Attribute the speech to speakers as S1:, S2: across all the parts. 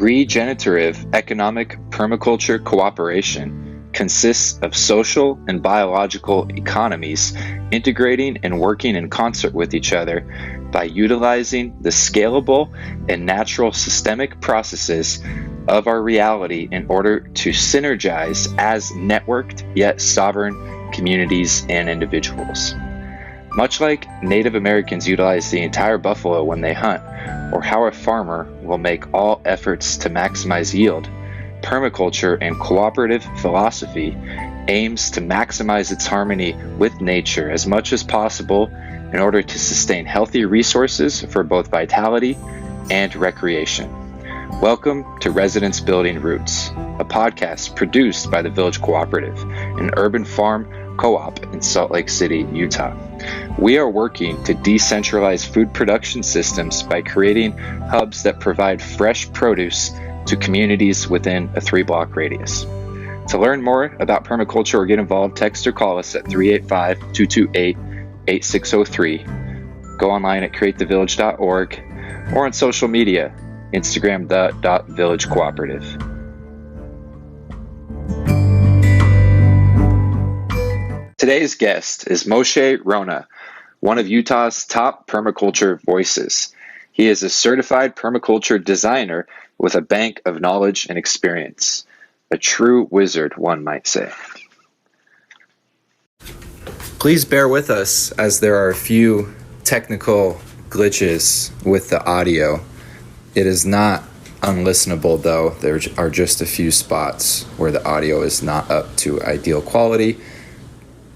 S1: Regenerative economic permaculture cooperation consists of social and biological economies integrating and working in concert with each other by utilizing the scalable and natural systemic processes of our reality in order to synergize as networked yet sovereign communities and individuals. Much like Native Americans utilize the entire buffalo when they hunt, or how a farmer will make all efforts to maximize yield, permaculture and cooperative philosophy aims to maximize its harmony with nature as much as possible in order to sustain healthy resources for both vitality and recreation. Welcome to Residence Building Roots, a podcast produced by the Village Cooperative, an urban farm co-op in Salt Lake City, Utah. We are working to decentralize food production systems by creating hubs that provide fresh produce to communities within a 3-block radius. To learn more about permaculture or get involved, text or call us at 385-228-8603. Go online at createthevillage.org or on social media, Instagram @Village Cooperative. Today's guest is Moshe Rona, one of Utah's top permaculture voices. He is a certified permaculture designer with a bank of knowledge and experience. A true wizard, one might say. Please bear with us as there are a few technical glitches with the audio. It is not unlistenable, though. There are just a few spots where the audio is not up to ideal quality.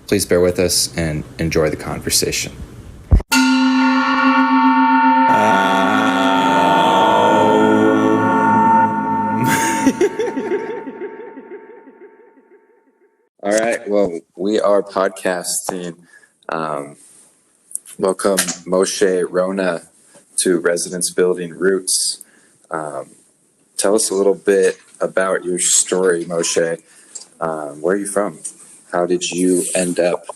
S1: Please bear with us and enjoy the conversation. All right, well, we are podcasting. Welcome, Moshe Rona, to Residence Building Roots. Tell us a little bit about your story, Moshe. Where are you from? How did you end up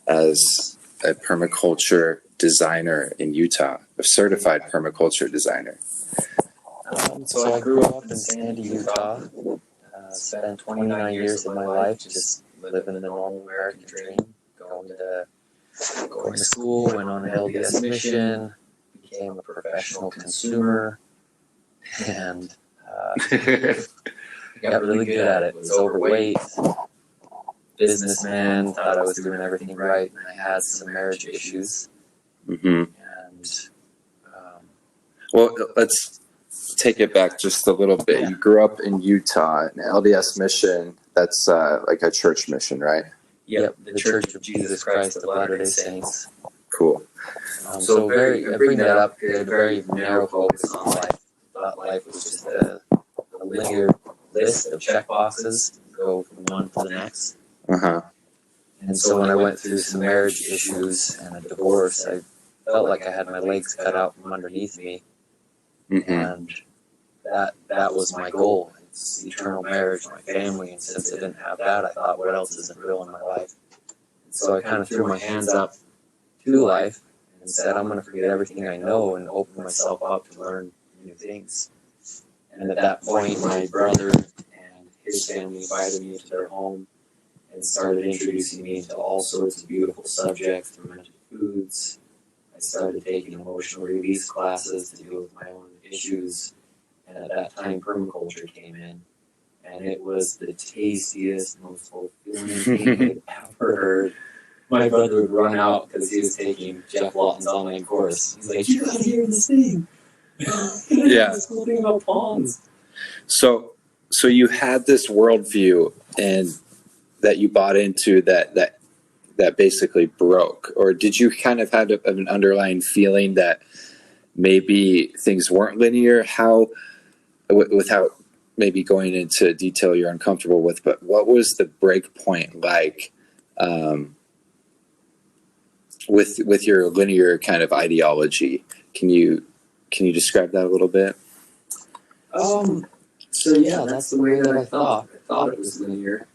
S1: as a permaculture designer in Utah, a certified permaculture designer?
S2: So I grew up in Sandy, Utah. Spent 29 years of my life just living the normal American dream, going to school, went on an LDS mission, became a professional consumer, and got really good at it. Was overweight, businessman, thought I was doing everything right, and I had some marriage issues.
S1: Mm-hmm. Well, let's take it back just a little bit. Yeah. You grew up in Utah, an LDS mission. That's like a church mission, right?
S2: Yep, the Church of Jesus Christ of Latter-day Saints.
S1: Cool.
S2: So I bring that up because I had a very narrow focus on life. I thought life was just a linear list of check boxes, go from one to the next.
S1: Uh-huh.
S2: And so when I went through some marriage issues and a divorce, I felt like I had my legs cut out from underneath me.
S1: Mm-hmm.
S2: And that was my goal. It's eternal marriage, my family. And since I didn't have that, I thought, what else isn't real in my life? And so I kind of threw my hands up to life and said, I'm going to forget everything I know and open myself up to learn new things. And at that point, my brother and his family invited me into their home and started introducing me to all sorts of beautiful subjects, fermented foods. I started taking emotional release classes to deal with my own issues. And at that time, permaculture came in. And it was the tastiest, most fulfilling thing I'd ever heard. My brother would run out because he was taking Jeff Lawton's online course. He's like, you gotta hear this thing.
S1: Yeah.
S2: This cool thing about ponds.
S1: So you had this worldview and that you bought into that basically broke, or did you kind of have an underlying feeling that maybe things weren't linear? How, without maybe going into detail you're uncomfortable with, but what was the break point like with your linear kind of ideology? Can you describe that a little bit?
S2: So yeah, that's the way that I thought. I thought it was linear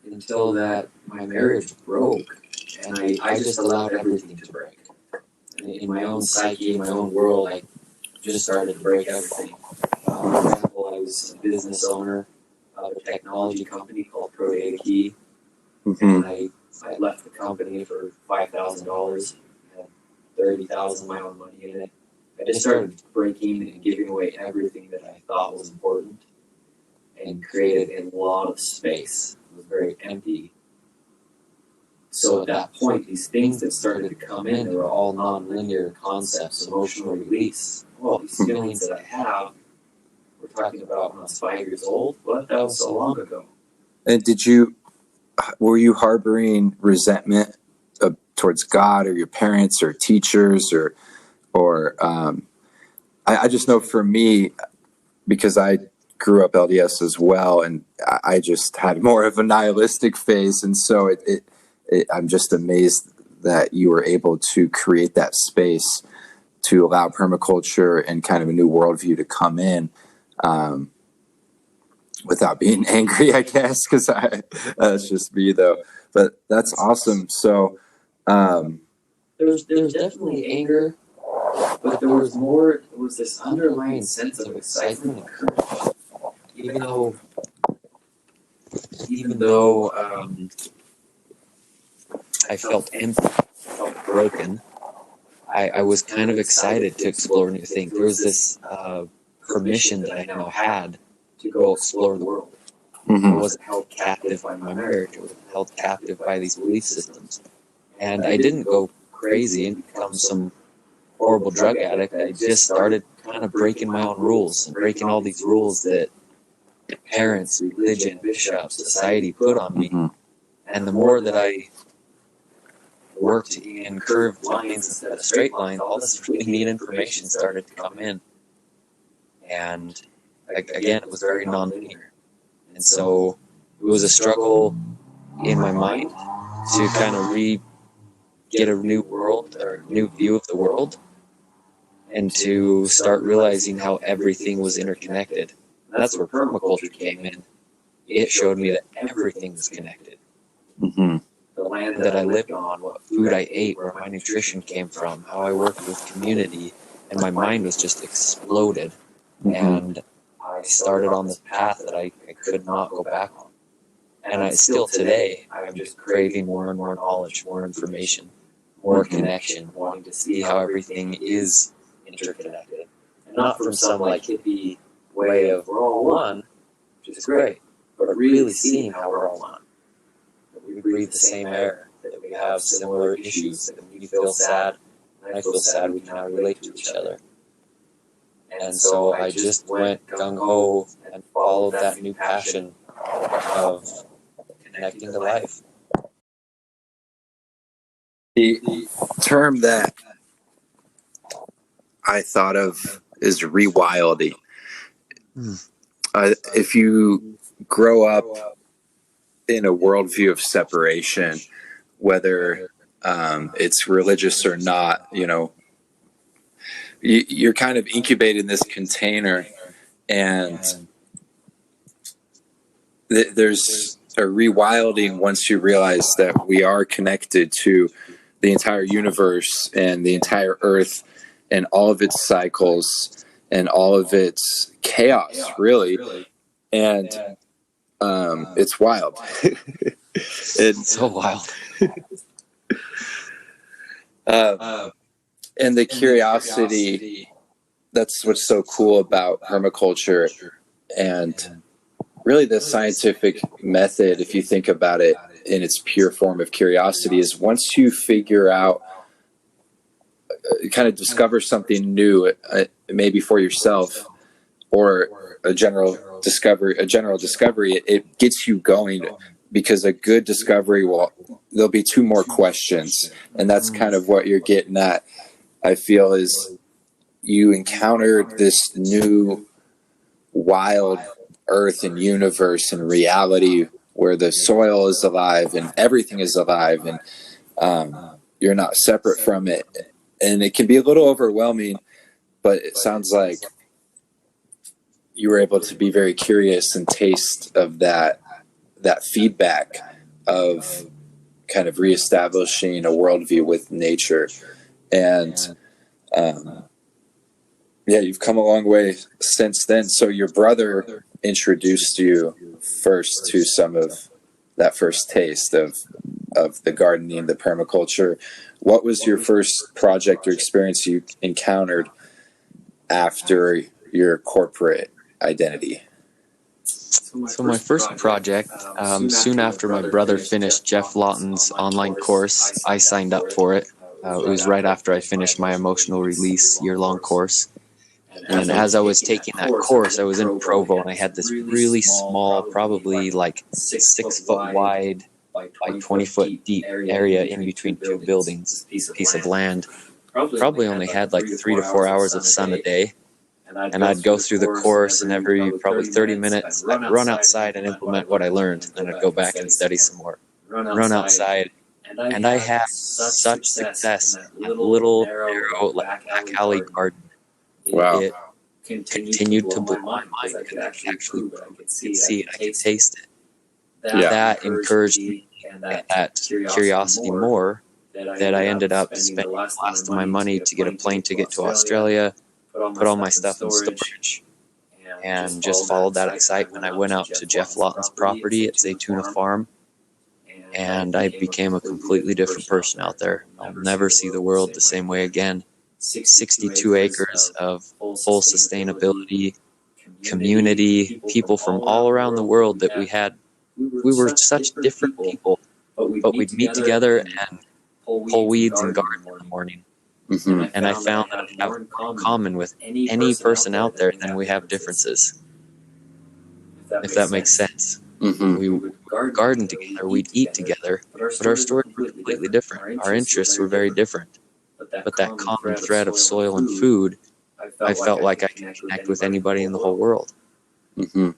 S2: until that my marriage broke, and I just allowed everything to break. In my own psyche, in my own world, I just started to break everything. For example, I was a business owner of a technology company called Key,
S3: Mm-hmm.
S2: and I left the company for $5,000, had $30,000 of my own money in it. I just started breaking and giving away everything that I thought was important, and created a lot of space. It was very empty. So at that point, these things that started to come in, they were all non-linear concepts, emotional release. Well, these feelings that I have, we're talking about when I was 5 years old, but that was so long ago.
S3: And were you harboring resentment towards God or your parents or teachers or I just know for me, because I grew up LDS as well, and I just had more of a nihilistic phase, and so I'm just amazed that you were able to create that space to allow permaculture and kind of a new worldview to come in without being angry, I guess, because that's just me though. But that's awesome. So
S2: there's definitely anger, but there was this underlying sense of excitement and courage. Even though I felt empty, felt broken, I was kind of excited to explore new things. There was this permission that I now had to go explore the world.
S3: mm-hmm.
S2: I wasn't held captive by my marriage. I wasn't held captive by these belief systems. And I didn't go crazy and become some horrible drug addict. I just started kind of breaking my own rules and breaking all these rules that parents, religion, bishops, society put on me.
S3: Mm-hmm.
S2: And the more that I worked in curved lines instead of straight lines, all this really neat information started to come in. And again, it was very nonlinear. And so it was a struggle in my mind to kind of get a new world or new view of the world, and to start realizing how everything was interconnected. And that's where permaculture came in. It showed me that everything was connected.
S3: Mm-hmm.
S2: The land that I lived on, what food I ate, where my nutrition came from, how I worked with community, and my mind was just exploded.
S3: Mm-hmm.
S2: And I started on this path that I could not go back on. And I still today, I'm just craving more and more knowledge, more information, more connection, wanting to see how everything is interconnected. And not from some like hippie way of we're all one, which is great, but really seeing how we're all one. That we breathe the same air, that we have similar issues, that when you feel sad and I feel sad, we can now relate to each other. And so I just went gung-ho and followed that new passion of connecting to life.
S3: The term that I thought of is rewilding. If you grow up in a worldview of separation, whether it's religious or not, you're kind of incubated in this container, and there's a rewilding once you realize that we are connected to the entire universe and the entire earth and all of its cycles and all of its chaos, really. And it's wild.
S2: It's so wild.
S3: And the curiosity, that's what's so cool about permaculture and really the scientific method, if you think about it in its pure form of curiosity, is once you figure out, kind of discover something new, maybe for yourself or a general discovery, it gets you going, because a good discovery there'll be two more questions. And that's kind of what you're getting at, I feel, is you encountered this new wild earth and universe and reality where the soil is alive and everything is alive, and you're not separate from it. And it can be a little overwhelming, but it sounds like you were able to be very curious and taste of that feedback of kind of reestablishing a worldview with nature. And Yeah, you've come a long way since then. So your brother introduced you first to some of that first taste of the gardening, the permaculture. What was your first project or experience you encountered after your corporate identity?
S4: So my first project, soon after my brother finished Jeff Lawton's online course, I signed up for it. It was right after I finished my emotional release year-long course. And as I was taking that course, I was in Provo, and I had this really small, probably like 6 foot wide by 20 foot deep area in between two buildings, piece of land. Probably only had like 3 to 4 hours of sun a day. And I'd go through the course, and every probably 30 minutes, I'd run outside and implement what I learned. And then I'd go back and study some more. Run outside. And I had such success in that little, narrow, like back alley garden.
S3: Wow.
S4: It continued to blow my mind because I could actually see it, I could taste it. That encouraged me and that curiosity more, that I ended up spending the last of my money to get a plane ticket to Australia, put all my stuff in storage, and just followed that excitement. I went out to Jeff Lawton's property at Zaytuna Farm, and I became a completely different person out there. I'll never see the world the same way again. 62 acres of full sustainability, community, people from all around the world that we were such different people, but we'd meet together and pull weeds and garden in the morning.
S3: Mm-hmm.
S4: And I found that I have more in common with any person out there than we have differences, if that makes sense.
S3: Mm-hmm.
S4: We would garden together, we'd eat together, but our stories were completely different. Our interests were very different. But that common thread of soil and food, I felt like I could connect with anybody in the whole world.
S3: Mm-hmm.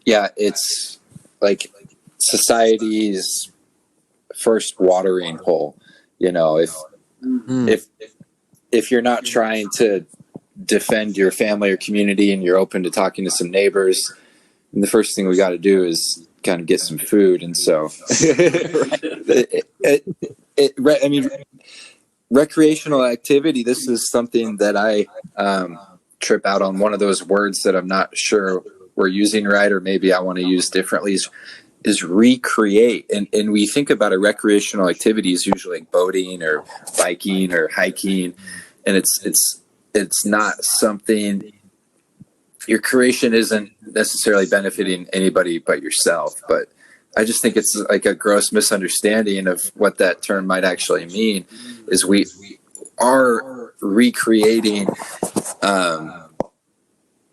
S3: Yeah, it's like society's first watering hole. You know, if you're not trying to defend your family or community and you're open to talking to some neighbors, and the first thing we got to do is kind of get some food. And so, I mean, recreational activity, this is something that I trip out on. One of those words that I'm not sure we're using right, or maybe I want to use differently, is recreate. And we think about a recreational activity as usually like boating or biking or hiking, and it's not something. Your creation isn't necessarily benefiting anybody but yourself, but I just think it's like a gross misunderstanding of what that term might actually mean. Is we are recreating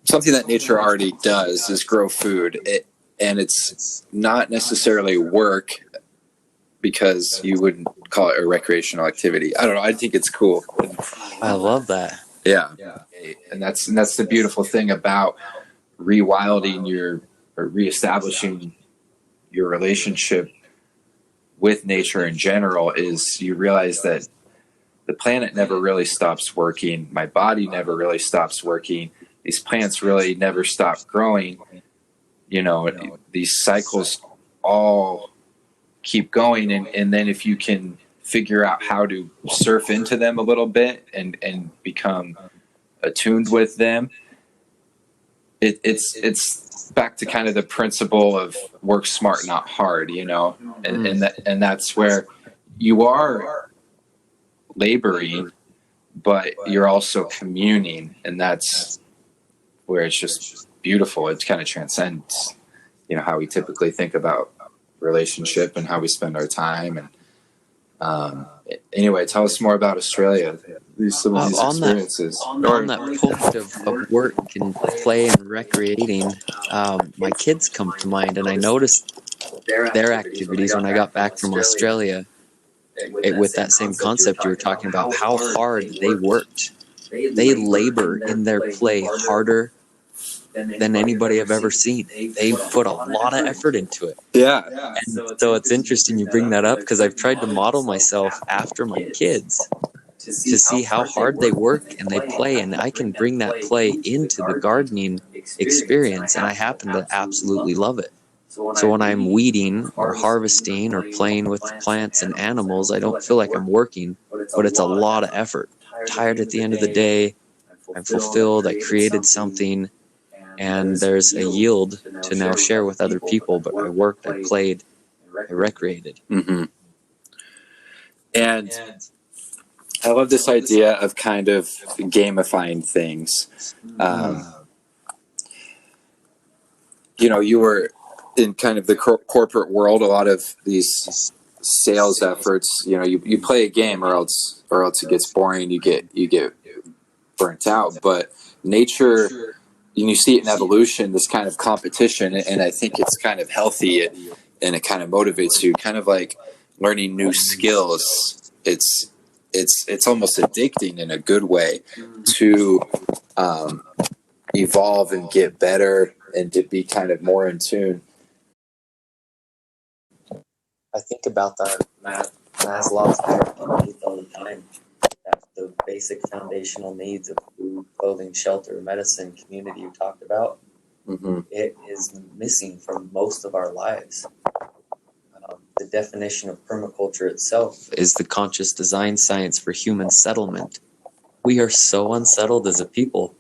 S3: something that nature already does, is grow food, and it's not necessarily work, because you wouldn't call it a recreational activity. I don't know. I think it's cool.
S4: I love that.
S3: Yeah. And that's the beautiful thing about rewilding or reestablishing your relationship with nature in general, is you realize that the planet never really stops working. My body never really stops working. These plants really never stop growing. You know, these cycles all keep going. And then if you can figure out how to surf into them a little bit and become attuned with them, it's back to kind of the principle of work smart, not hard, you know, and that's where you are laboring, but you're also communing, and that's where it's just beautiful. It kind of transcends, you know, how we typically think about relationship and how we spend our time. And anyway, tell us more about Australia. Some of these experiences.
S4: On that point of work and play and recreating, my kids come to mind, and I noticed their activities when I got back from Australia. With that same concept you were talking about, how hard they worked. They labor in their play harder than anybody I've ever seen. They put a lot of effort into it.
S3: Yeah.
S4: And so it's interesting you bring that up, because I've tried to model myself after my kids to see how hard they work and they play, and I can bring that play into the gardening experience, and I happen to absolutely love it. So when I'm weeding or harvesting or playing with the plants and animals, I don't feel like I'm working, but it's a lot of effort. I'm tired at the end of the day. I'm fulfilled, I created something, and there's a yield to now share with other people. But I worked, I played, I recreated.
S3: Mm-hmm. And I love this idea of kind of gamifying things. You were in kind of the corporate world, a lot of these sales efforts, you play a game or else it gets boring, you get burnt out. But nature, you see it in evolution, this kind of competition, and I think it's kind of healthy, and it kind of motivates you, kind of like learning new skills. It's almost addicting in a good way to evolve and get better and to be kind of more in tune.
S4: I think about that Maslow's hierarchy all the time. That the basic foundational needs of food, clothing, shelter, medicine, community you talked about, it is missing from most of our lives. The definition of permaculture itself is the conscious design science for human settlement. We are so unsettled as a people.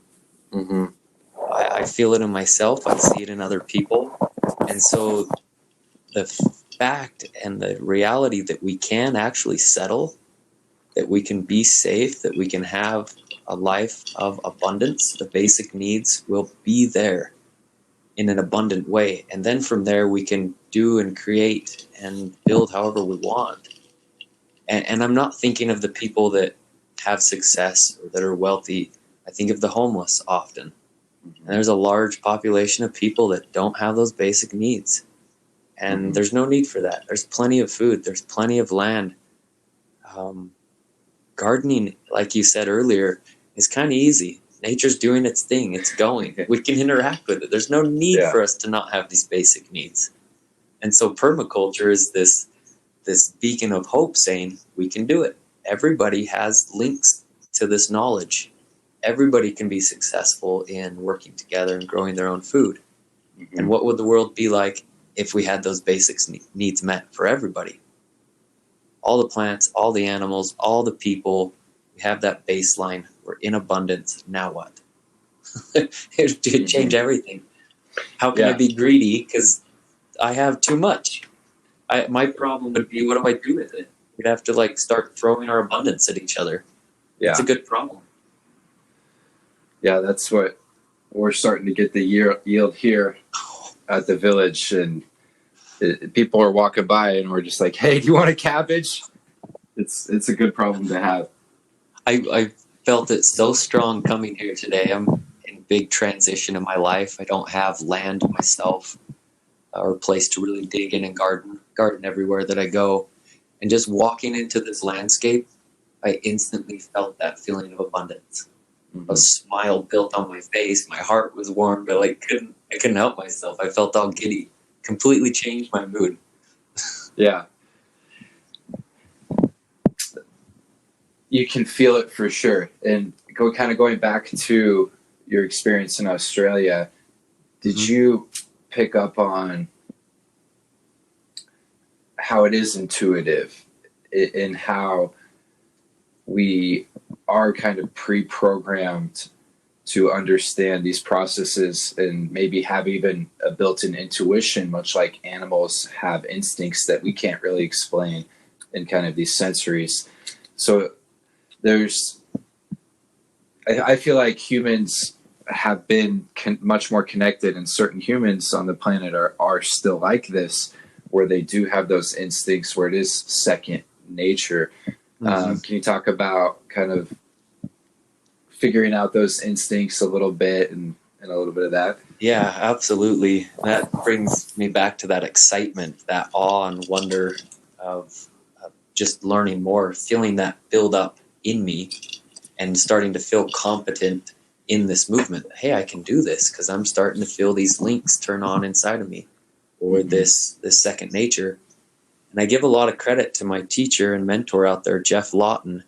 S4: I feel it in myself. I see it in other people. And so the fact and the reality that we can actually settle, that we can be safe, that we can have a life of abundance, the basic needs will be there in an abundant way. And then from there, we can do and create and build however we want. And I'm not thinking of the people that have success or that are wealthy. I think of the homeless often. And there's a large population of people that don't have those basic needs. And there's no need for that. There's plenty of food. There's plenty of land. Gardening, like you said earlier, is kind of easy. Nature's doing its thing. It's going. We can interact with it. There's no need for us to not have these basic needs. And so permaculture is this beacon of hope saying we can do it. Everybody has links to this knowledge. Everybody can be successful in working together and growing their own food. And what would the world be like if we had those basic needs met for everybody? All the plants, all the animals, all the people, we have that baseline. We're in abundance. Now what? It'd change everything. How can I be greedy because I have too much? My problem would be, what do I do with it? We'd have to start throwing our abundance at each other. Yeah. It's a good problem.
S3: Yeah, that's what we're starting to get the yield here at the village, and people are walking by and we're just like, hey, do you want a cabbage? It's a good problem to have.
S4: I felt it so strong coming here today. I'm in big transition in my life. I don't have land myself or a place to really dig in and garden everywhere that I go. And just walking into this landscape, I instantly felt that feeling of abundance. A smile built on my face. My heart was warm, but I couldn't help myself. I felt all giddy. Completely changed my mood.
S3: Yeah. You can feel it for sure. And going back to your experience in Australia, did you pick up on how it is intuitive in how we are kind of pre-programmed to understand these processes and maybe have even a built-in intuition, much like animals have instincts that we can't really explain in kind of these sensories. So I feel like humans have been much more connected, and certain humans on the planet are still like this, where they do have those instincts, where it is second nature. Can you talk about kind of figuring out those instincts a little bit and a little bit of that?
S4: Yeah, absolutely. That brings me back to that excitement, that awe and wonder of just learning more, feeling that build up in me and starting to feel competent in this movement. Hey, I can do this because I'm starting to feel these links turn on inside of me, or this second nature. And I give a lot of credit to my teacher and mentor out there, Jeff Lawton.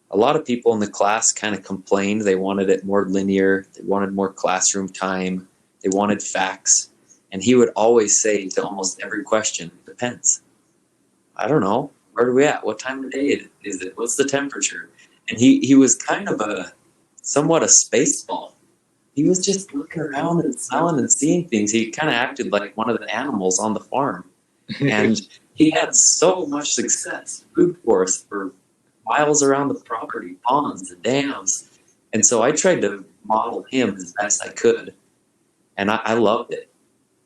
S4: A lot of people in the class kind of complained. They wanted it more linear. They wanted more classroom time. They wanted facts. And he would always say to almost every question, depends. I don't know. Where are we at? What time of day is it? What's the temperature? And he was kind of a somewhat a space ball. He was just looking around and smelling and seeing things. He kind of acted like one of the animals on the farm. And he had so much success. Food forests for miles around the property, ponds and dams. And so I tried to model him as best I could. And I loved it.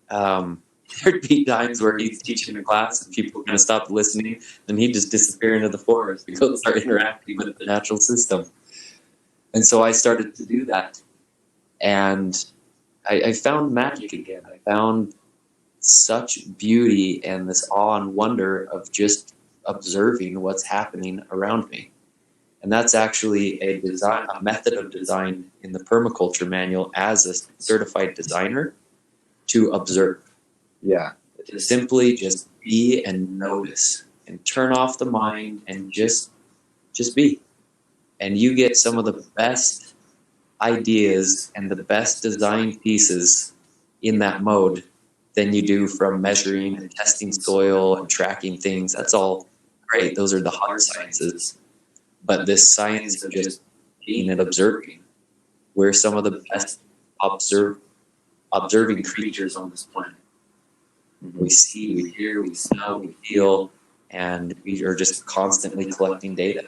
S4: There'd be times where he's teaching a class and people kind of stopped listening, and he'd just disappear into the forest because he'd start interacting with the natural system. And so I started to do that. And I found magic again. I found such beauty and this awe and wonder of just observing what's happening around me. And that's actually a method of design in the permaculture manual as a certified designer, to observe.
S3: Yeah.
S4: To simply just be and notice and turn off the mind and just be. And you get some of the best ideas and the best design pieces in that mode than you do from measuring and testing soil and tracking things. That's all great. Those are the hard sciences. But this science of just being and observing, we're some of the best observing creatures on this planet. We see, we hear, we smell, we feel, and we are just constantly collecting data.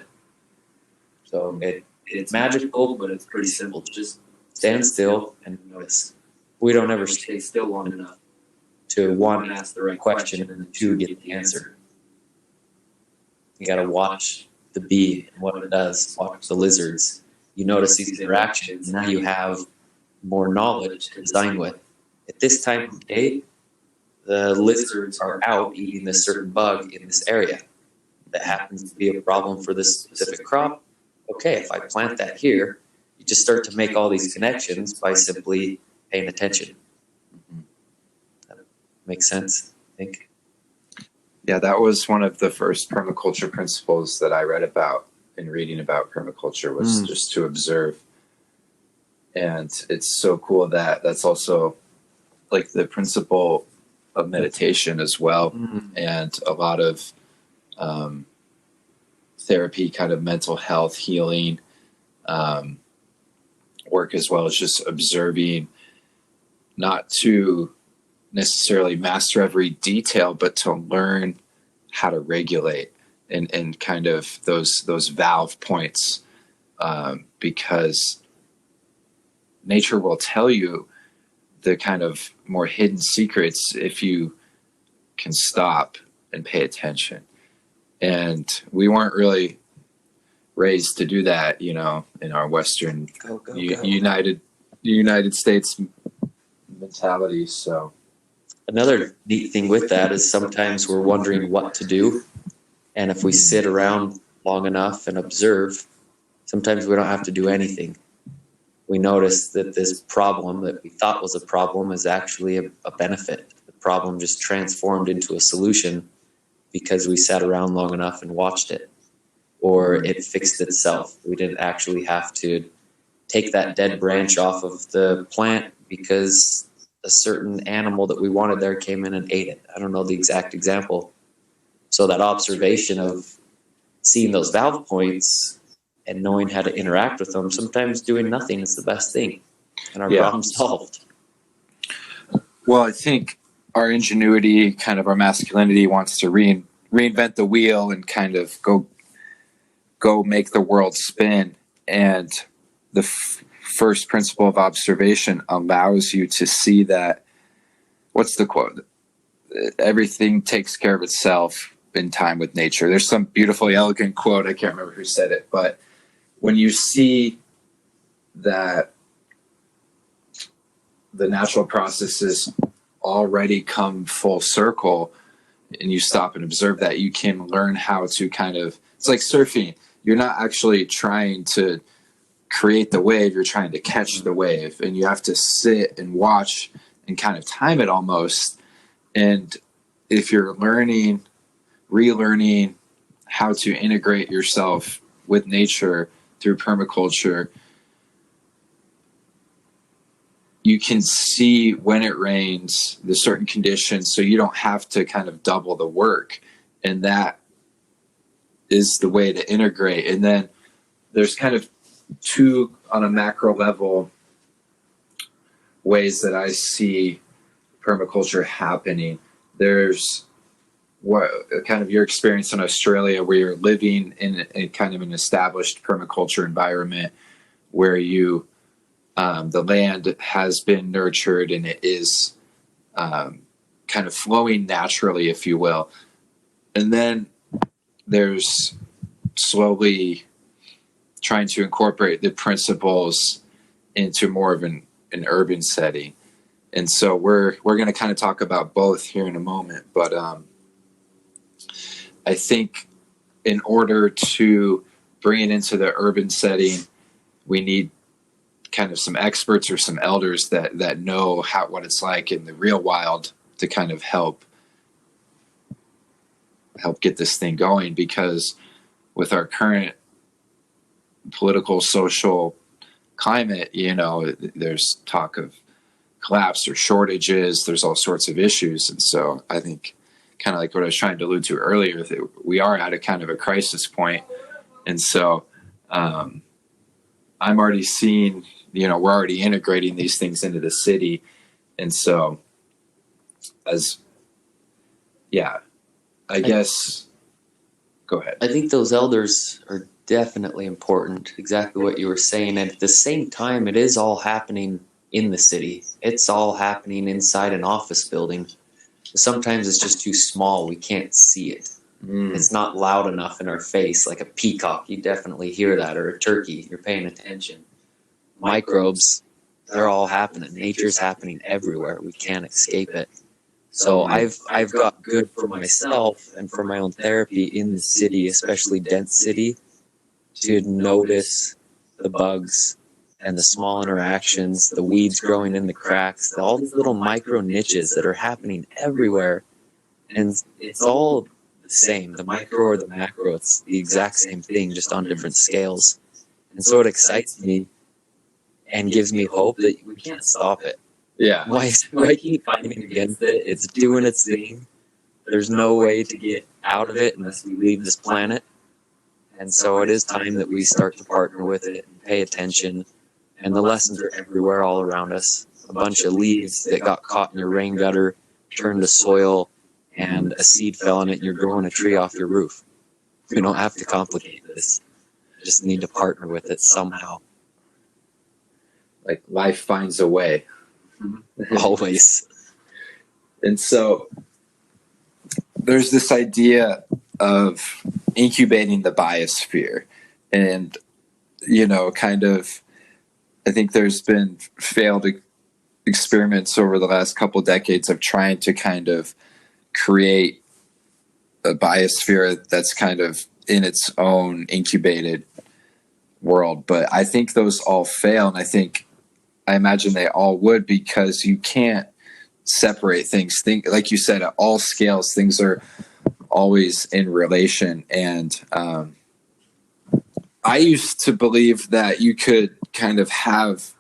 S4: So it's magical, but it's pretty simple. Just stand still and notice. We don't ever stay still long enough to, one, ask the right question, and two, get the answer. You got to watch the bee and what it does, watch the lizards. You notice these interactions, and now you have more knowledge to design with. At this time of day, the lizards are out eating this certain bug in this area that happens to be a problem for this specific crop. Okay, if I plant that here, you just start to make all these connections by simply paying attention. That makes sense, I think.
S3: Yeah, that was one of the first permaculture principles that I read about in reading about permaculture, was just to observe. And it's so cool that that's also like the principle of meditation as well, and a lot of therapy, kind of mental health healing work, as well as just observing, not to necessarily master every detail, but to learn how to regulate and kind of those valve points, because nature will tell you the kind of more hidden secrets if you can stop and pay attention. And we weren't really raised to do that, you know, in our Western United States mentality. So
S4: another neat thing with that is sometimes we're wondering what to do. And if we sit around long enough and observe, sometimes we don't have to do anything. We notice that this problem that we thought was a problem is actually a benefit. The problem just transformed into a solution because we sat around long enough and watched it. Or it fixed itself. We didn't actually have to take that dead branch off of the plant because a certain animal that we wanted there came in and ate it. I don't know the exact example. So that observation of seeing those valve points and knowing how to interact with them, sometimes doing nothing is the best thing, and our problem solved.
S3: Well, I think our ingenuity, kind of our masculinity, wants to reinvent the wheel and kind of go make the world spin. And the first principle of observation allows you to see that, what's the quote? Everything takes care of itself in time with nature. There's some beautifully elegant quote. I can't remember who said it, but when you see that the natural processes already come full circle and you stop and observe that, you can learn how to kind of, it's like surfing. You're not actually trying to create the wave, you're trying to catch the wave, and you have to sit and watch and kind of time it almost. And if you're relearning how to integrate yourself with nature through permaculture, you can see when it rains, the certain conditions, so you don't have to kind of double the work. And that is the way to integrate. And then there's kind of two on a macro level ways that I see permaculture happening. There's what kind of your experience in Australia, where you're living in kind of an established permaculture environment, where you the land has been nurtured and it is kind of flowing naturally, if you will. And then there's slowly trying to incorporate the principles into more of an urban setting. And so we're going to kind of talk about both here in a moment. But I think in order to bring it into the urban setting, we need kind of some experts or some elders that know what it's like in the real wild to kind of help get this thing going. Because with our current political, social climate, there's talk of collapse or shortages. There's all sorts of issues. And so I think, kind of like what I was trying to allude to earlier, that we are at a kind of a crisis point. And so I'm already seeing, we're already integrating these things into the city. And so I guess, go ahead.
S4: I think those elders are definitely important, exactly what you were saying. And at the same time, it is all happening in the city. It's all happening inside an office building. Sometimes it's just too small. We can't see it. It's not loud enough in our face, like a peacock. You definitely hear that, or a turkey. You're paying attention. Microbes, they're all happening. Nature's happening everywhere. We can't escape it. So I've got good for myself and for my own therapy in the city, especially dense city, to notice the bugs and the small interactions, the weeds growing in the cracks, all these little micro niches that are happening everywhere. And it's all the same, the micro or the macro. It's the exact same thing, just on different scales. And so it excites me and gives me hope that we can't stop it.
S3: Yeah.
S4: Why keep fighting against it? It's doing its thing. There's no way to get out of it unless we leave this planet. And so it is time that we start to partner with it and pay attention. And the lessons are everywhere all around us. A bunch of leaves that got caught in your rain gutter turned to soil, and a seed fell in it, and you're growing a tree off your roof. We don't have to complicate this. We just need to partner with it somehow.
S3: Like life finds a way.
S4: Always.
S3: And so there's this idea of incubating the biosphere. And, kind of, I think there's been failed experiments over the last couple of decades of trying to kind of create a biosphere that's kind of in its own incubated world. But I think those all fail. And I imagine they all would, because you can't separate things. Like you said, at all scales, things are always in relation. And I used to believe that you could kind of have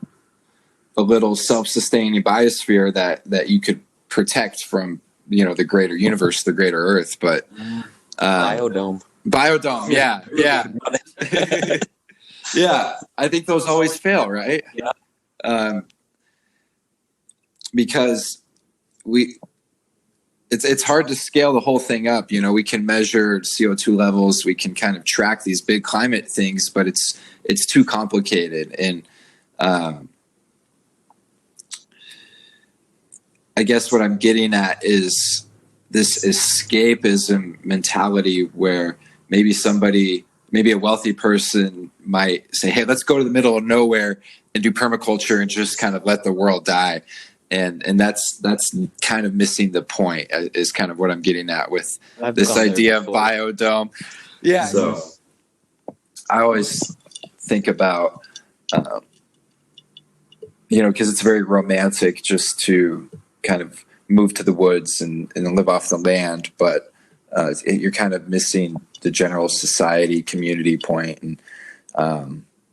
S3: a little self-sustaining biosphere that you could protect from, the greater universe, the greater Earth. But
S4: Biodome.
S3: Yeah. Yeah. I think those always fail, right?
S4: Yeah.
S3: Because it's hard to scale the whole thing up. We can measure CO2 levels, we can kind of track these big climate things, but it's too complicated. And I guess what I'm getting at is this escapism mentality, where maybe a wealthy person might say, hey, let's go to the middle of nowhere and do permaculture and just kind of let the world die. And that's kind of missing the point, is kind of what I'm getting at with this idea of biodome. Yeah. So I always think about, because it's very romantic just to kind of move to the woods and live off the land, but you're kind of missing the general society community point. And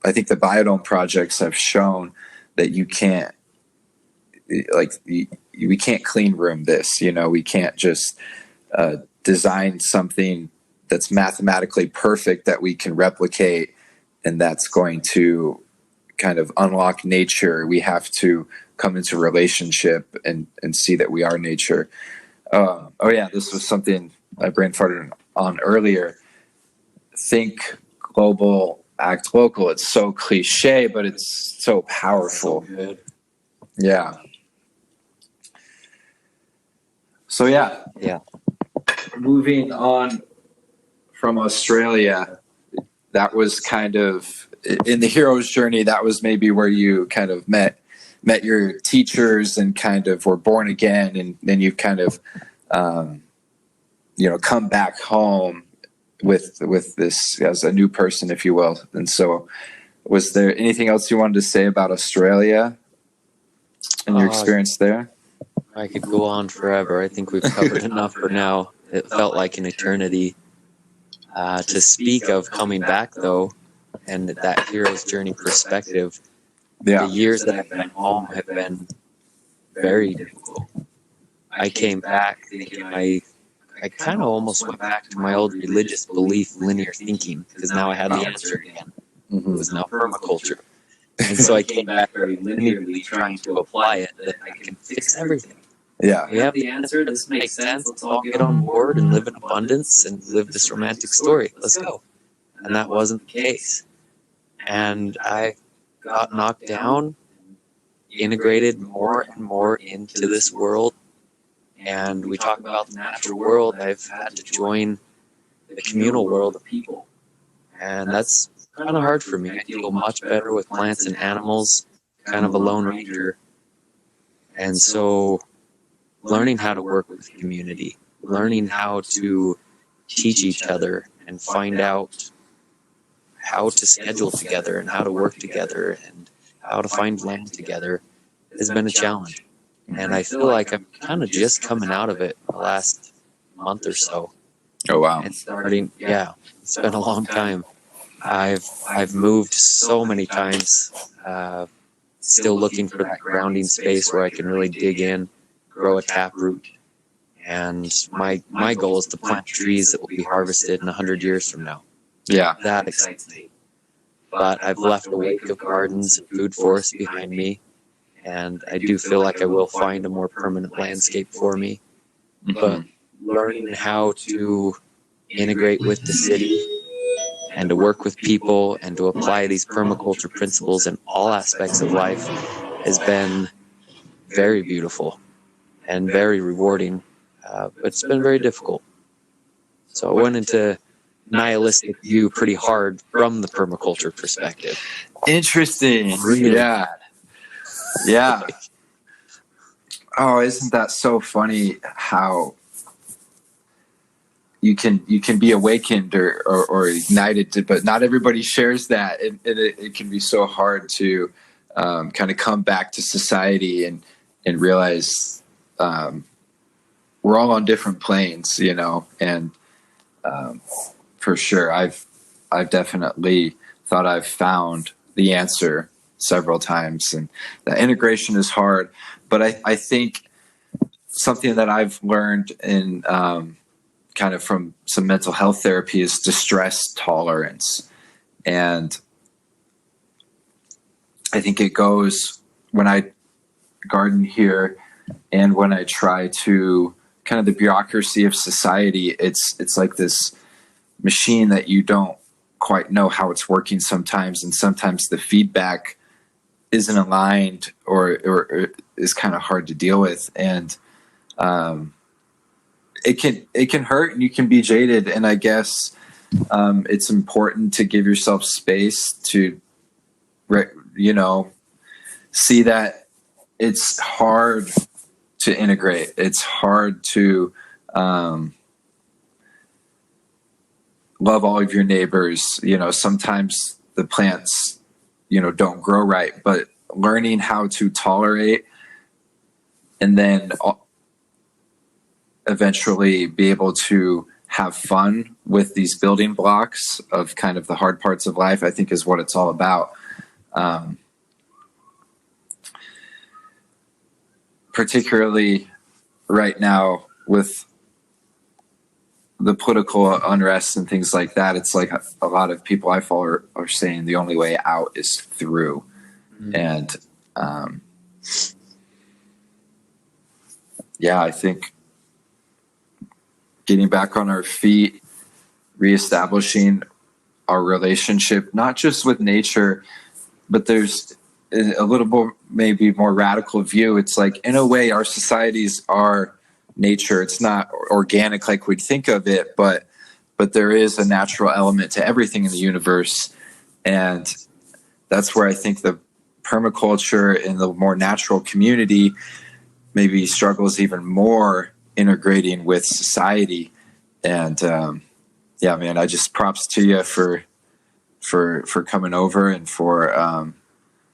S3: I think the biodome projects have shown that you can't, we can't clean room this. We can't just design something that's mathematically perfect that we can replicate and that's going to kind of unlock nature. We have to come into relationship and see that we are nature. Oh yeah, this was something I brain farted on earlier. Think global, act local. It's so cliche, but it's so powerful.
S2: So good.
S3: Yeah. So yeah. Moving on from Australia, that was kind of in the hero's journey. That was maybe where you kind of met your teachers and kind of were born again, and then you've kind of come back home with this as a new person, if you will. And so, was there anything else you wanted to say about Australia and your experience there?
S4: I could go on forever. I think we've covered enough for now. It felt like an eternity. To speak of coming back, though, and that hero's journey perspective, the years that I've been home have been very difficult. I came back thinking I kind of almost went back to my old religious belief, linear thinking, because now I had the answer again. It was now permaculture. And so I came back very linearly trying to apply it, that I can fix everything.
S3: Yeah.
S4: We have the answer. This makes sense. Let's all get on board and live in abundance and live this romantic story. Let's go. And that wasn't the case. And I got knocked down, integrated more and more into this world. And we talk about the natural world. I've had to join the communal world of people. And that's kind of hard for me. I deal much better with plants and animals, kind of a lone ranger. And so learning how to work with community, learning how to teach each other and find out how to schedule together and how to work together and how to find land together has been a challenge. And I feel like I'm kind of just coming out of it the last month or so.
S3: Oh, wow.
S4: And starting, it's been a long time. I've moved so many times, still looking for that grounding space where I can really dig in, grow a taproot. And my goal is to plant trees that will be harvested in 100 years from now.
S3: Yeah.
S4: That excites me. But I've left a wake of gardens and food forests behind me. And I do feel like I will find a more permanent landscape for me. But learning how to integrate with the city and to work with people and to apply these permaculture principles in all aspects of life has been very beautiful and very rewarding. But it's been very difficult. So I went into nihilistic view pretty hard from the permaculture perspective.
S3: Interesting.
S4: Really?
S3: Yeah. Oh, isn't that so funny how you can be awakened or ignited, but not everybody shares that. It can be so hard to kind of come back to society and realize we're all on different planes, and for sure, I've definitely thought I've found the answer several times, and that integration is hard. But I think something that I've learned in kind of from some mental health therapy is distress tolerance. And I think it goes when I garden here and when I try to kind of the bureaucracy of society, it's like this machine that you don't quite know how it's working sometimes. And sometimes the feedback isn't aligned or is kind of hard to deal with. And it can hurt and you can be jaded. And I guess it's important to give yourself space to, see that it's hard to integrate. It's hard to love all of your neighbors. Sometimes the plants, don't grow right, but learning how to tolerate and then eventually be able to have fun with these building blocks of kind of the hard parts of life, I think is what it's all about. Particularly right now with the political unrest and things like that, it's like a lot of people I follow are saying the only way out is through. And yeah, I think getting back on our feet, reestablishing our relationship, not just with nature, but there's a little more, maybe more radical view. It's like, in a way, our societies are nature. It's not organic like we'd think of it, but there is a natural element to everything in the universe. And that's where I think the permaculture and the more natural community maybe struggles even more integrating with society. And yeah, man, I just props to you for coming over and for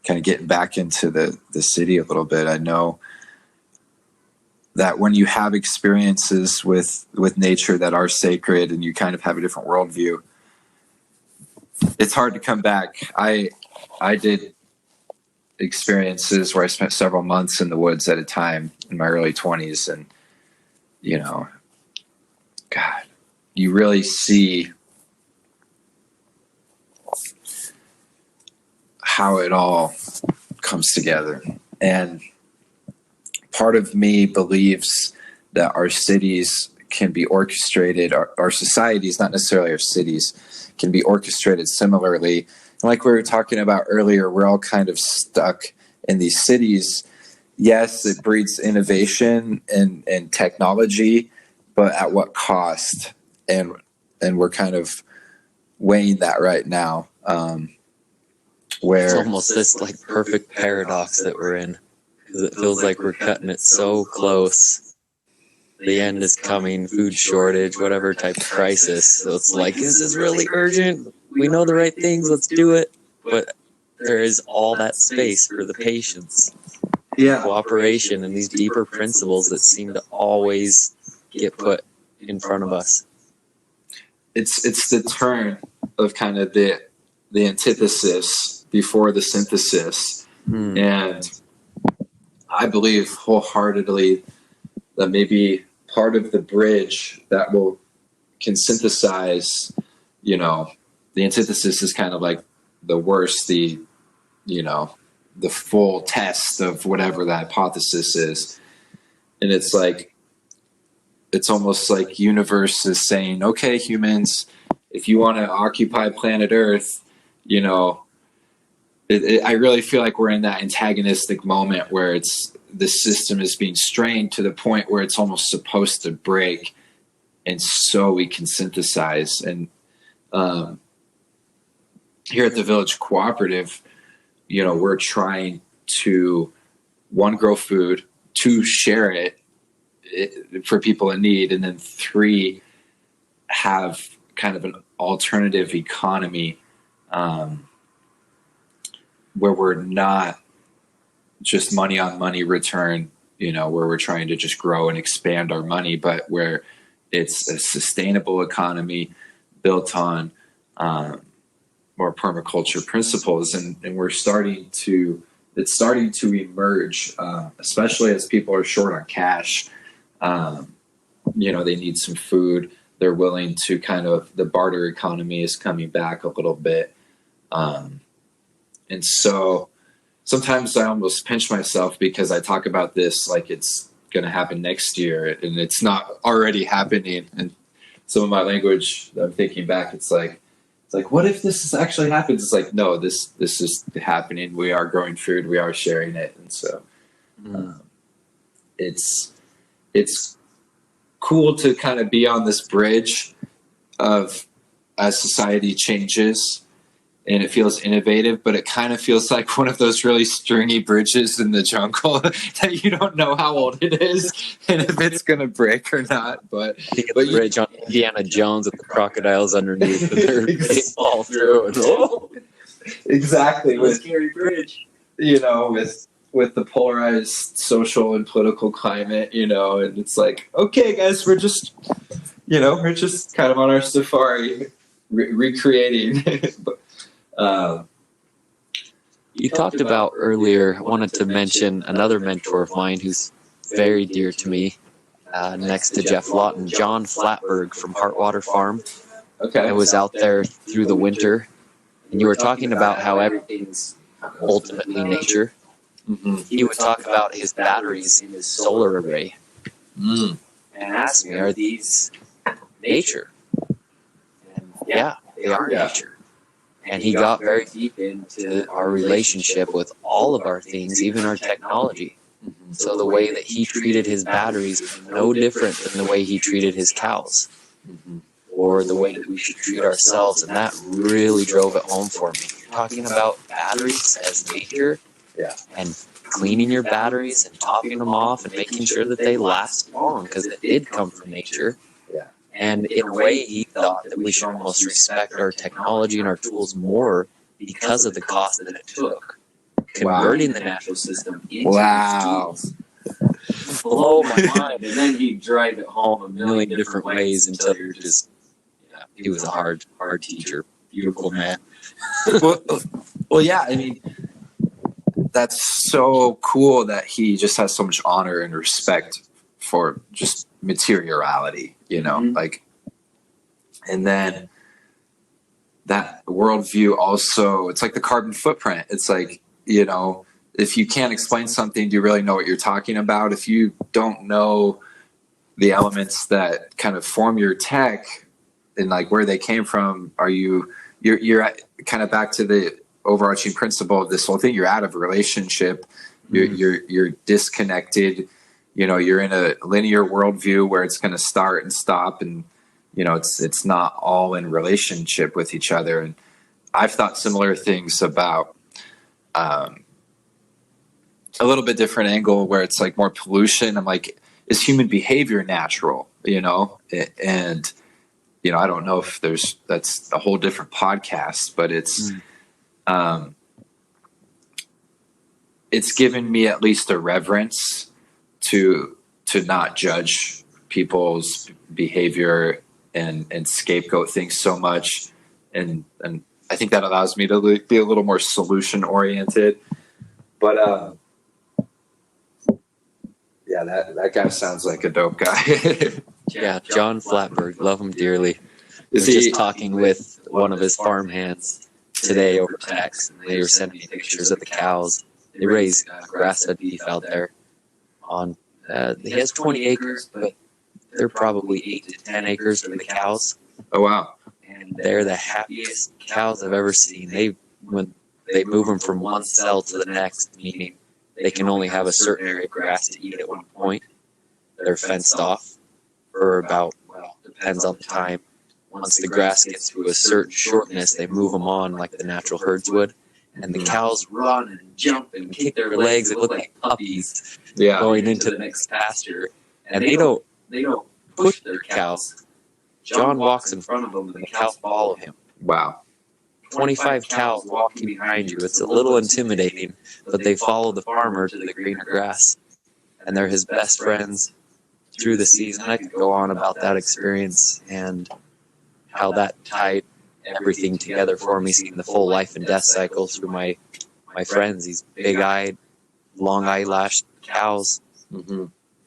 S3: kind of getting back into the city a little bit. I know that when you have experiences with nature that are sacred and you kind of have a different worldview, it's hard to come back. I did experiences where I spent several months in the woods at a time in my early 20s, and you know, God, you really see how it all comes together. And part of me believes that our cities can be orchestrated, our societies, not necessarily our cities, can be orchestrated similarly. And like we were talking about earlier, we're all kind of stuck in these cities. Yes, it breeds innovation and technology, but at what cost? And we're kind of weighing that right now. Where
S4: It's almost this like perfect paradox that we're in, because it feels like we're cutting it so close. The end is coming, food shortage, whatever type of crisis. So it's like, this is really urgent. We know the right things. Let's do it. But there is all that space for the patience, cooperation, and these deeper principles that seem to always get put in front of us.
S3: It's the turn of kind of the antithesis before the synthesis. And I believe wholeheartedly that maybe part of the bridge that can synthesize, you know, the antithesis is kind of like the worst, the full test of whatever the hypothesis is. And it's like, it's almost like universe is saying, okay, humans, if you want to occupy planet Earth, you know, I really feel like we're in that antagonistic moment where the system is being strained to the point where it's almost supposed to break, and so we can synthesize. And here at the Village Cooperative, you know, we're trying to, one, grow food, two, share it for people in need, and then three, have kind of an alternative economy where we're not just money on money return, you know, where we're trying to just grow and expand our money, but where it's a sustainable economy built on more permaculture principles. And it's starting to emerge, especially as people are short on cash. You know, they need some food. They're willing to the barter economy is coming back a little bit. And so sometimes I almost pinch myself because I talk about this like it's going to happen next year, and it's not already happening. And some of my language, I'm thinking back, it's like, what if this actually happens? It's like, no, this is happening. We are growing food. We are sharing it. And so it's cool to kind of be on this bridge of, as society changes, and it feels innovative, but it kind of feels like one of those really stringy bridges in the jungle that you don't know how old it is and if it's going to break or not. But
S4: the bridge on Indiana Jones with the crocodiles underneath, and they fall through. And,
S3: exactly.
S4: With scary bridge.
S3: You know, with the polarized social and political climate, you know, and it's like, okay, guys, we're just kind of on our safari, recreating.
S4: You talked about earlier, wanted to mention another mentor of mine who's very dear to me, next to Jeff Lawton, John Flatberg from Heartwater Farm.
S3: Okay.
S4: I was out there through the winter, and you were talking about how everything's ultimately nature.
S3: Mm-hmm.
S4: He would talk about his batteries in his solar array and ask me, are these nature? And yeah, they are nature. And he got very deep into our relationship with all of our things, even our technology. So the way that he treated his batteries is no different than the way he treated his cows, or the way that we should treat ourselves. And that really drove it home for me. You're talking about batteries as nature, and cleaning your batteries and topping them off and making sure that they last long, because it did come from nature. And in a way, he thought that we should almost respect our technology and our tools more because of the cost that it took. Converting the natural system into these tools. Blow my mind. And then he'd drive it home a million different ways until you're just, he was a hard teacher. Beautiful man.
S3: well, yeah, I mean, that's so cool that he just has so much honor and respect for just materiality, like, and then that worldview also, it's like the carbon footprint. It's like, if you can't explain something, do you really know what you're talking about? If you don't know the elements that kind of form your tech and like where they came from, you're kind of back to the overarching principle of this whole thing. You're out of relationship. You're disconnected. You're in a linear worldview where it's going to start and stop, and it's not all in relationship with each other. And I've thought similar things about a little bit different angle where it's like more pollution. I'm like, is human behavior natural? And I don't know if that's a whole different podcast, but it's given me at least a reverence to not judge people's behavior and scapegoat things so much. And I think that allows me to be a little more solution oriented. But that guy sounds like a dope guy.
S4: Yeah, John Flatberg, love him dearly. I was just talking with one of his farm hands today over text, and they were sending me pictures of the cows. They raise grass-fed beef out there. He has 20 acres, but they're probably 8 to 10 acres for the cows.
S3: Oh, wow.
S4: And they're the happiest cows I've ever seen. When they move them from one cell to the next, meaning they can only have a certain area of grass to eat at one point. They're fenced off for about, depends on the time. Once the grass gets to a certain shortness, they move them on like the natural herds would. And the cows run and jump and kick their legs. They look like puppies going into the next pasture. And they don't push their cows. John walks in front of them, and the cows follow him.
S3: Wow.
S4: 25 cows walking behind you. It's a little intimidating, but they follow the farmer to the greener grass. And they're his best friends through the season. I could go on about that experience and how that tied everything together for me, seeing the full life and death cycle through my friends, these big-eyed, long eyelashed cows.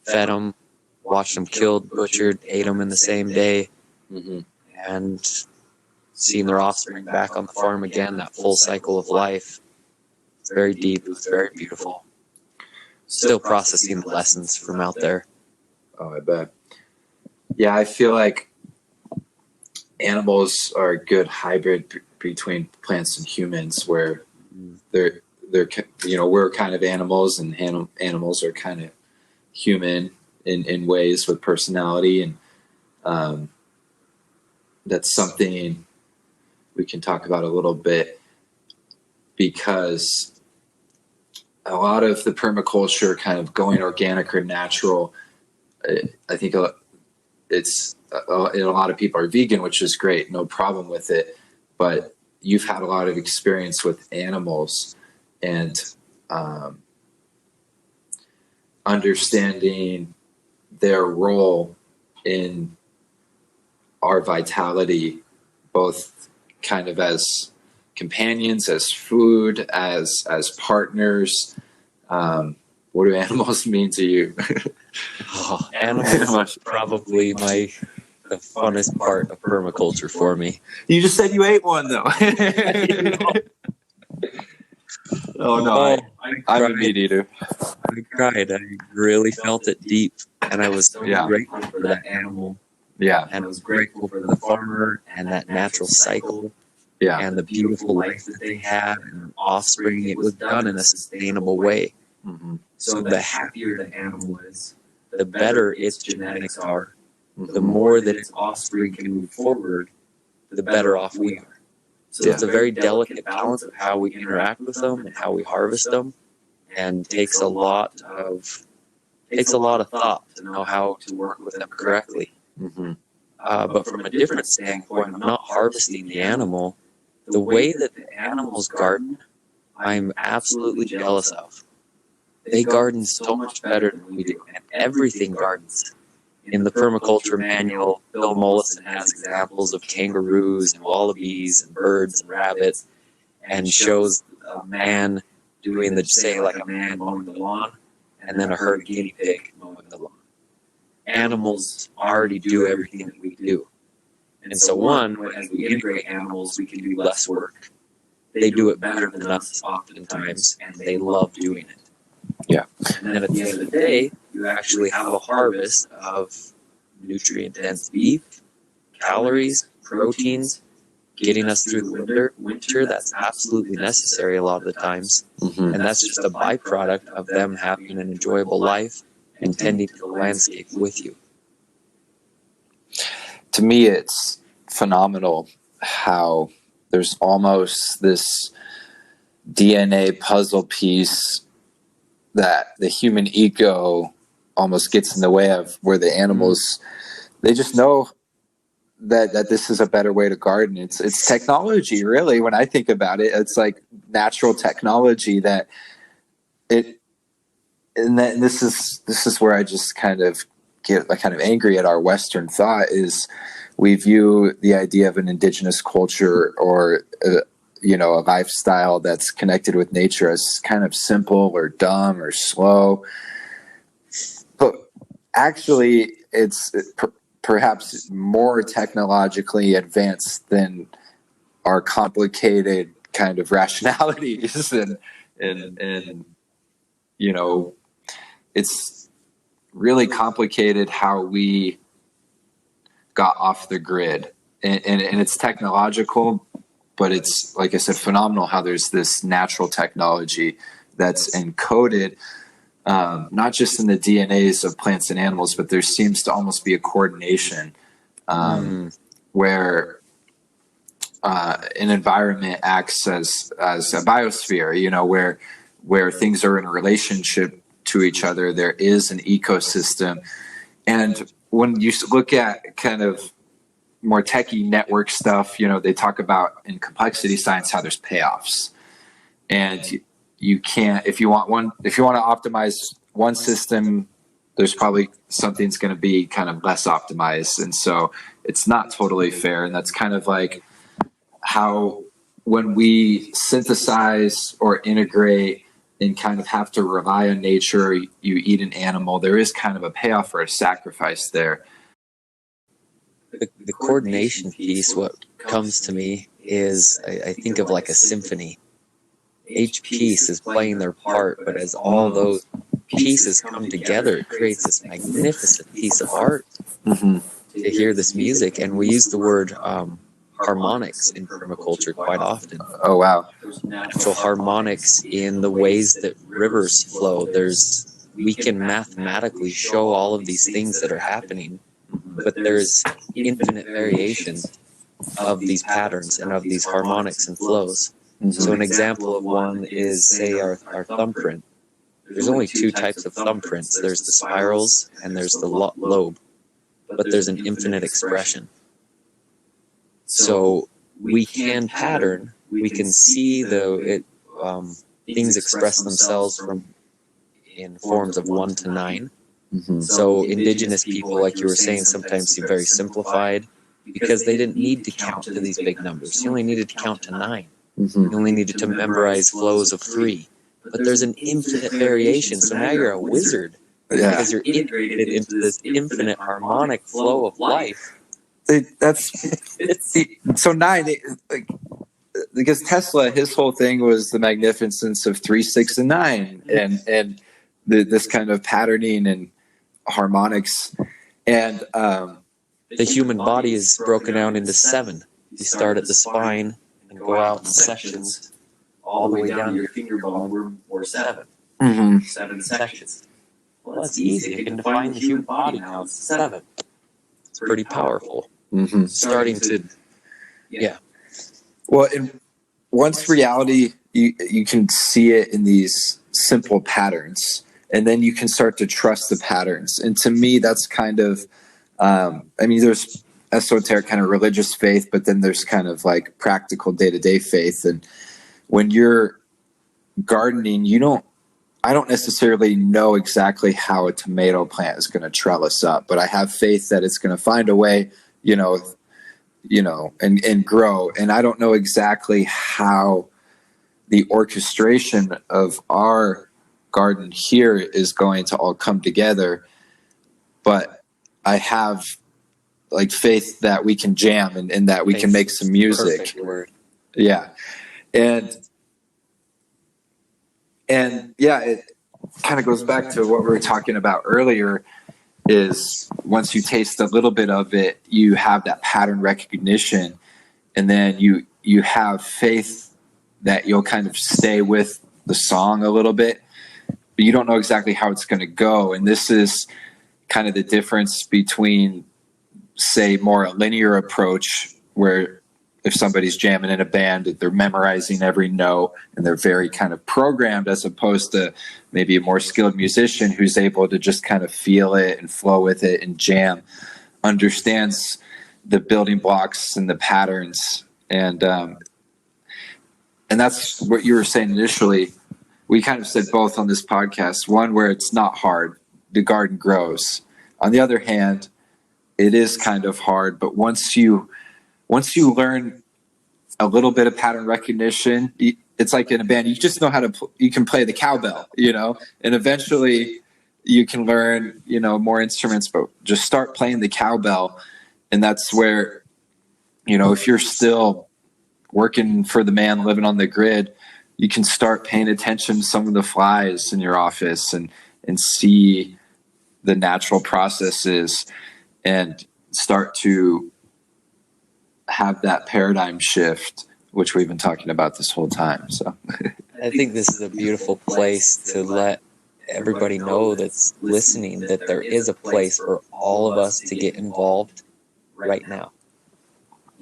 S4: Fed them, watched them killed, butchered, ate them in the same day, and seeing their offspring back on the farm again, that full cycle of life. It's very deep. It was very beautiful. Still processing the lessons from out there.
S3: Oh, I bet. Yeah, I feel like animals are a good hybrid between plants and humans, where they're we're kind of animals, and animals are kind of human in ways with personality, and that's something we can talk about a little bit, because a lot of the permaculture kind of going organic or natural, I think it's a lot of people are vegan, which is great, no problem with it, but you've had a lot of experience with animals, and understanding their role in our vitality, both kind of as companions, as food, as partners. What do animals mean to you?
S4: Animals are probably the funnest part of permaculture for me.
S3: You just said you ate one, though. Oh, no. I'm a meat eater.
S4: I cried. I really felt it deep. And I was so grateful for that animal.
S3: Yeah.
S4: And I was grateful for the farmer and that natural cycle.
S3: Yeah.
S4: And the beautiful life that they had and their offspring. It was done in a sustainable way.
S3: Mm-hmm.
S4: So the happier the animal is, the better its genetics are. The more that its offspring can move forward, the better off we are. So it's a very delicate balance of how we interact with them and how we harvest them, and takes a lot of thought to know how to work with them correctly.
S3: Mm-hmm.
S4: But from a different standpoint, I'm not harvesting the animal. The way that the animals garden, I'm absolutely jealous of. They garden so much better than we do, and everything gardens. In the permaculture manual, Bill Mollison has examples of kangaroos and wallabies and birds and rabbits, and shows a man doing a man mowing the lawn, and then a herd of guinea pig mowing the lawn. Animals already do everything that we do. And so as we integrate animals, we can do less work. They do it better than us oftentimes, and they love doing it.
S3: Yeah.
S4: And then at the end of the day, you actually have a harvest of nutrient-dense beef, calories, proteins, getting us through the winter. That's absolutely necessary a lot of the times.
S3: Mm-hmm.
S4: And that's just a byproduct of them having an enjoyable life and tending to the landscape with you.
S3: To me, it's phenomenal how there's almost this DNA puzzle piece that the human ego almost gets in the way of, where the animals, they just know that this is a better way to garden. It's technology, really. When I think about it, it's like natural technology and this is where I just kind of get kind of angry at our Western thought. Is we view the idea of an indigenous culture or a lifestyle that's connected with nature as kind of simple or dumb or slow. But actually, it's perhaps more technologically advanced than our complicated kind of rationalities. And it's really complicated how we got off the grid. And it's technological, but it's, like I said, phenomenal how there's this natural technology that's encoded, not just in the DNAs of plants and animals, but there seems to almost be a coordination where an environment acts as a biosphere, where things are in a relationship to each other. There is an ecosystem. And when you look at kind of more techie network stuff, they talk about in complexity science how there's payoffs, and you can't, if you want to optimize one system, there's probably something's going to be kind of less optimized, and so it's not totally fair. And that's kind of like how when we synthesize or integrate and kind of have to rely on nature, you eat an animal, there is kind of a payoff or a sacrifice there.
S4: The coordination piece, what comes to me is I think of like a symphony. Each piece is playing their part, but as all those pieces come together, it creates this magnificent piece of art. To hear this music, and we use the word harmonics in permaculture quite often.
S3: Oh, wow.
S4: There's natural harmonics in the ways that rivers flow. We can mathematically show all of these things that are happening, but there's infinite variation of these patterns and of these harmonics and flows. So an example of one is, say, our thumbprint. There's only two types of thumbprints. There's the spirals and there's the lobe, but there's an infinite expression. So we can pattern, we can see things express themselves in forms of 1 to 9. So indigenous people, like you were saying, sometimes seem very simplified because they didn't need to count to these big numbers. You only needed to count to 9. You only needed to memorize flows of 3. but there's an infinite variation. So now you're a wizard because you're integrated into this infinite harmonic flow of life.
S3: So 9, like, because Tesla, his whole thing was the magnificence of 3, 6, and 9, and this kind of patterning and harmonics, and
S4: the human body is broken down into 7. You start at the spine and go out in sections all the way down to your finger bone. We're 7. 7 sections. Well, that's easy. I can define the human body now. It's 7. It's pretty powerful. Starting to,
S3: Well, and once reality, you can see it in these simple patterns, and then you can start to trust the patterns. And to me, that's kind of, there's esoteric kind of religious faith, but then there's kind of like practical day-to-day faith. And when you're gardening, I don't necessarily know exactly how a tomato plant is going to trellis up, but I have faith that it's going to find a way, and grow. And I don't know exactly how the orchestration of our garden here is going to all come together, but I have like faith that we can jam and that we can make some music. Yeah. And it kind of goes back to what we were talking about earlier, is once you taste a little bit of it, you have that pattern recognition, and then you have faith that you'll kind of stay with the song a little bit, but you don't know exactly how it's going to go. And this is kind of the difference between, say, more a linear approach, where if somebody's jamming in a band, they're memorizing every note and they're very kind of programmed, as opposed to maybe a more skilled musician who's able to just kind of feel it and flow with it and jam, understands the building blocks and the patterns. And that's what you were saying initially. We kind of said both on this podcast. One, where it's not hard, the garden grows. On the other hand, it is kind of hard, but once you learn a little bit of pattern recognition, it's like in a band, you just know how to, you can play the cowbell, and eventually you can learn, more instruments, but just start playing the cowbell. And that's where, if you're still working for the man living on the grid, you can start paying attention to some of the flies in your office and see the natural processes and start to have that paradigm shift, which we've been talking about this whole time. So
S4: I think this is a beautiful place to let everybody know that's listening that there is a place for all of us to get involved right now.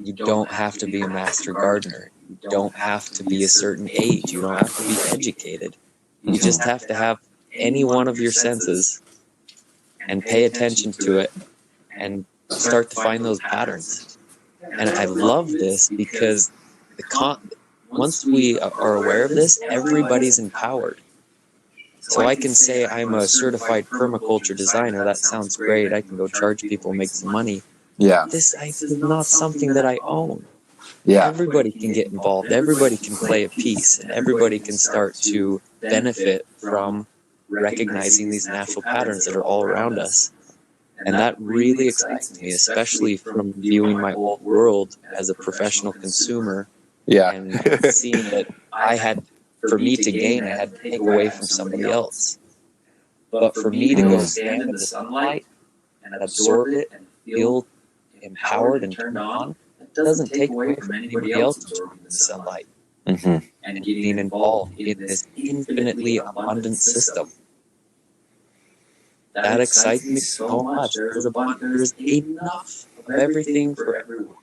S4: You don't have to be a master gardener. You don't have to be a certain age. You don't have to be educated. You just have to have any one of your senses and pay attention to it and start to find those patterns. And I love this because once we are aware of this, everybody's empowered. So I can say I'm a certified permaculture designer. That sounds great. I can go charge people, make some money.
S3: Yeah.
S4: This is not something that I own.
S3: Yeah.
S4: Everybody can get involved. Everybody can play a piece. And everybody can start to benefit from recognizing these natural patterns that are all around us. And that really excites me, especially from viewing my old world as a professional consumer.
S3: Yeah.
S4: And seeing that for me to gain, I had to take away from somebody else. But for me to go stand in the sunlight and absorb it and feel empowered and turned on, it doesn't take away from anybody else absorbing the sunlight and getting involved in this infinitely abundant system. That excites me so much. There's enough of everything for everyone.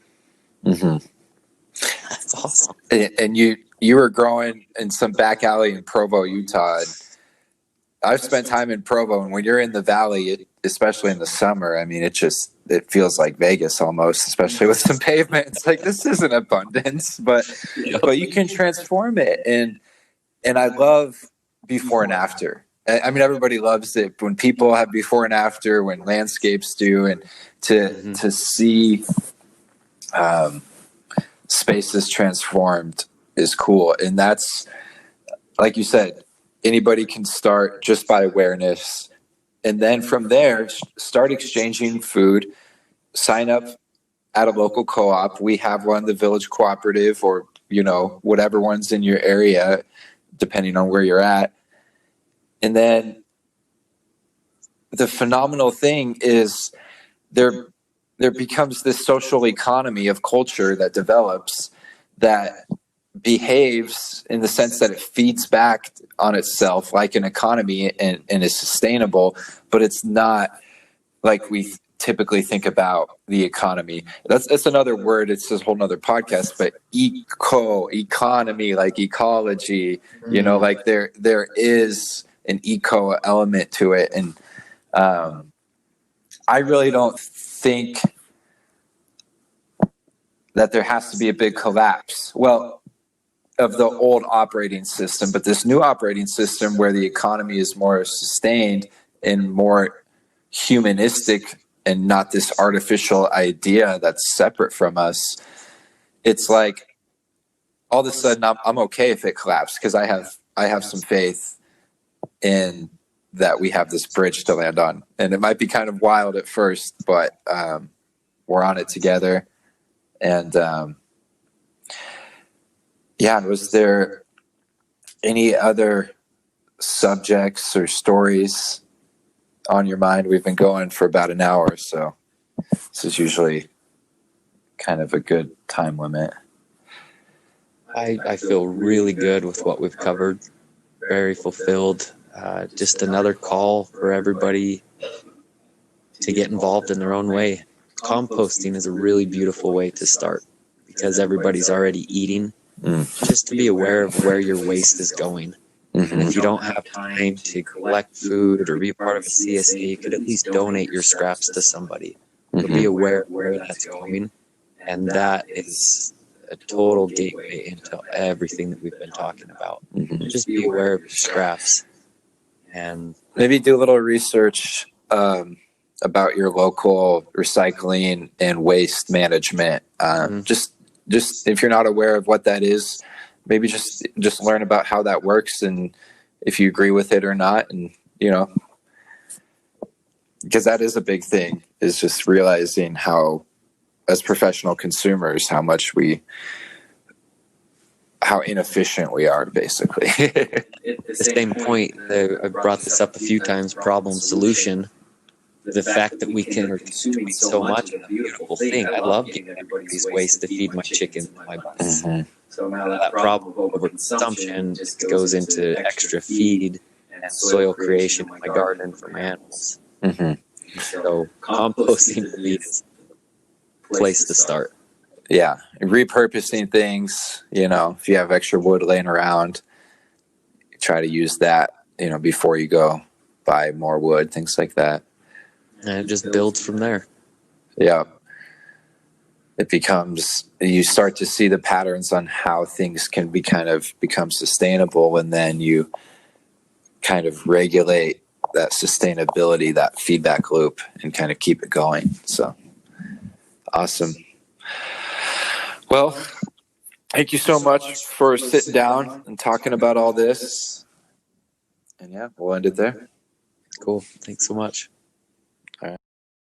S4: That's awesome.
S3: And you were growing in some back alley in Provo, Utah. I've spent time in Provo, and when you're in the valley, especially in the summer, I mean, it feels like Vegas almost, especially with some pavement. It's like, this isn't abundance, but you can transform it. And I love before and after. I mean, everybody loves it when people have before and after, when landscapes do, and to see spaces transformed is cool. And that's, like you said, anybody can start just by awareness. And then from there, start exchanging food, sign up at a local co-op. We have one, the Village Cooperative, or, whatever one's in your area, depending on where you're at. And then the phenomenal thing is there becomes this social economy of culture that develops that behaves in the sense that it feeds back on itself like an economy and is sustainable, but it's not like we typically think about the economy. That's another word. It's a whole nother podcast, but economy, like ecology, like there is an eco element to it. And I really don't think that there has to be a big collapse. Well, of the old operating system, but this new operating system where the economy is more sustained and more humanistic and not this artificial idea that's separate from us. It's like all of a sudden I'm okay if it collapses, because I have some faith in that we have this bridge to land on. And it might be kind of wild at first, but we're on it together. And was there any other subjects or stories on your mind? We've been going for about an hour, so this is usually kind of a good time limit.
S4: I feel really good with what we've covered. Very fulfilled. Just another call for everybody to get involved in their own way. Composting is a really beautiful way to start, because everybody's already eating. Just to be aware of where your waste is going. And if you don't have time to collect food or be a part of a CSA, you could at least donate your scraps to somebody. But be aware of where that's going. And that is a total gateway into everything that we've been talking about. Just be aware of your scraps. And
S3: maybe do a little research about your local recycling and waste management. Just if you're not aware of what that is, maybe just learn about how that works and if you agree with it or not. And, because that is a big thing, is just realizing how, as professional consumers, how inefficient we are, basically.
S4: at the same point, I brought this up a few times, problem solution. The fact that we can are consuming so much is a beautiful thing. I love getting everybody's waste to feed my chickens and my bus. So now that problem of overconsumption just goes into extra feed and soil creation in my garden for my animals. So composting for me is the place to start.
S3: Yeah, and repurposing things. If you have extra wood laying around, try to use that. Before you go buy more wood, things like that.
S4: And it just builds from there.
S3: Yeah. You start to see the patterns on how things can become sustainable, and then you kind of regulate that sustainability, that feedback loop, and kind of keep it going. So awesome. Well, thank you so much for sitting down and talking about all this. And we'll end it there.
S4: Cool. Thanks so much.